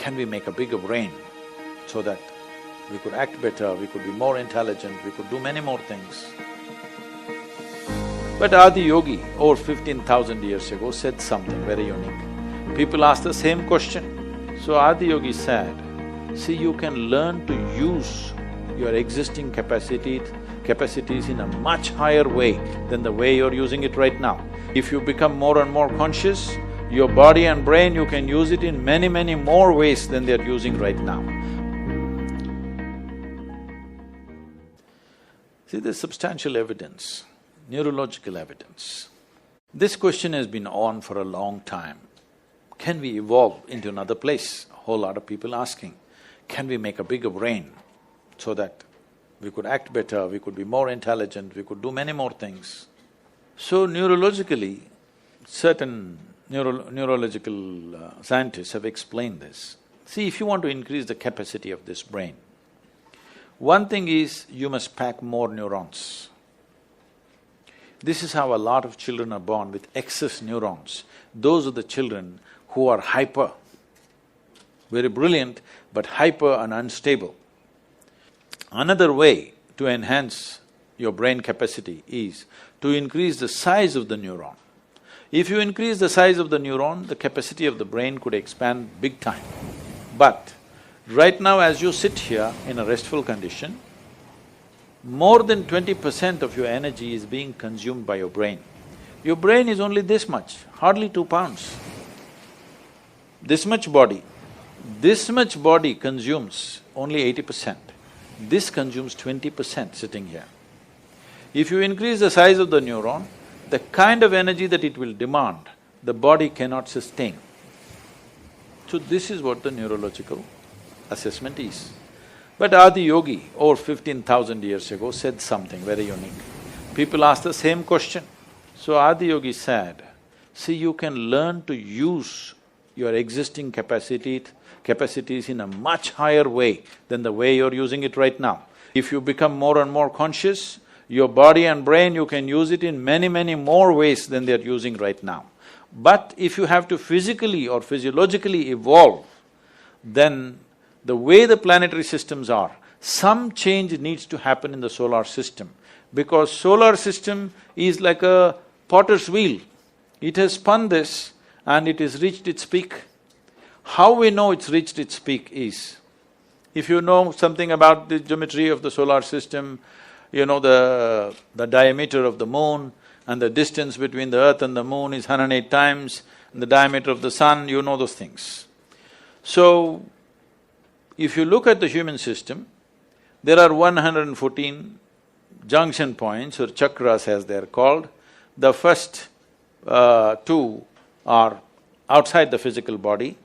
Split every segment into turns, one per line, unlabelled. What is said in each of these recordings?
can we make a bigger brain so that we could act better, we could be more intelligent, we could do many more things. But Adi Yogi, over 15,000 years ago, said something very unique. People ask the same question. So Adi Yogi said, see, you can learn to use your existing capacities in a much higher way than the way you're using it right now. If you become more and more conscious, your body and brain, you can use it in many, many more ways than they're using right now. See, there's substantial evidence, neurological evidence. This question has been on for a long time. Can we evolve into another place? A whole lot of people asking. Can we make a bigger brain so that we could act better, we could be more intelligent, we could do many more things? So neurologically, certain neurological scientists have explained this. See, if you want to increase the capacity of this brain, one thing is you must pack more neurons. This is how a lot of children are born with excess neurons. Those are the children who are hyper, very brilliant, but hyper and unstable. Another way to enhance your brain capacity is to increase the size of the neuron. If you increase the size of the neuron, the capacity of the brain could expand big time. But right now as you sit here in a restful condition, more than 20% of your energy is being consumed by your brain. Your brain is only this much, hardly 2 pounds. This much body consumes only 80%. This consumes 20% sitting here. If you increase the size of the neuron, the kind of energy that it will demand, the body cannot sustain. So this is what the neurological assessment is. But Adi Yogi, over 15,000 years ago, said something very unique. People ask the same question. So Adi Yogi said, see, you can learn to use your existing capacities in a much higher way than the way you're using it right now. If you become more and more conscious, your body and brain, you can use it in many, many more ways than they're using right now. But if you have to physically or physiologically evolve, then the way the planetary systems are, some change needs to happen in the solar system, because solar system is like a potter's wheel. It has spun this and it has reached its peak. How we know it's reached its peak is, if you know something about the geometry of the solar system, you know the diameter of the moon and the distance between the earth and the moon is 108 times, and the diameter of the sun, you know those things. So, if you look at the human system, there are 114 junction points or chakras as they're called. The first two are outside the physical body,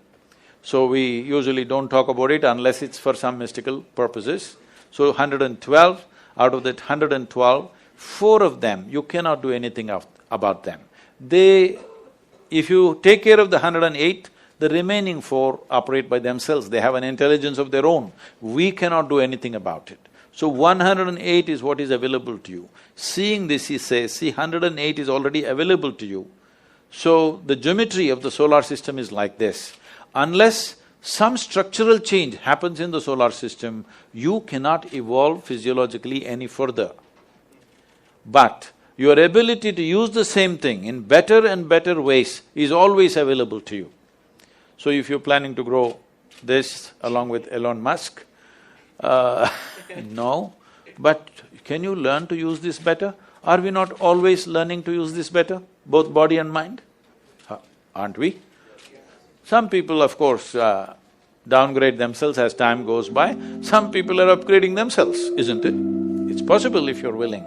so we usually don't talk about it unless it's for some mystical purposes. So 112, out of that 112, 4 of them, you cannot do anything about them. If you take care of the 108, the remaining 4 operate by themselves, they have an intelligence of their own. We cannot do anything about it. So 108 is what is available to you. Seeing this, he says, see, 108 is already available to you. So the geometry of the solar system is like this. Unless some structural change happens in the solar system, you cannot evolve physiologically any further. But your ability to use the same thing in better and better ways is always available to you. So if you're planning to grow this along with Elon Musk, no, but can you learn to use this better? Are we not always learning to use this better, both body and mind? Aren't we? Some people, of course, downgrade themselves as time goes by. Some people are upgrading themselves, isn't it? It's possible if you're willing.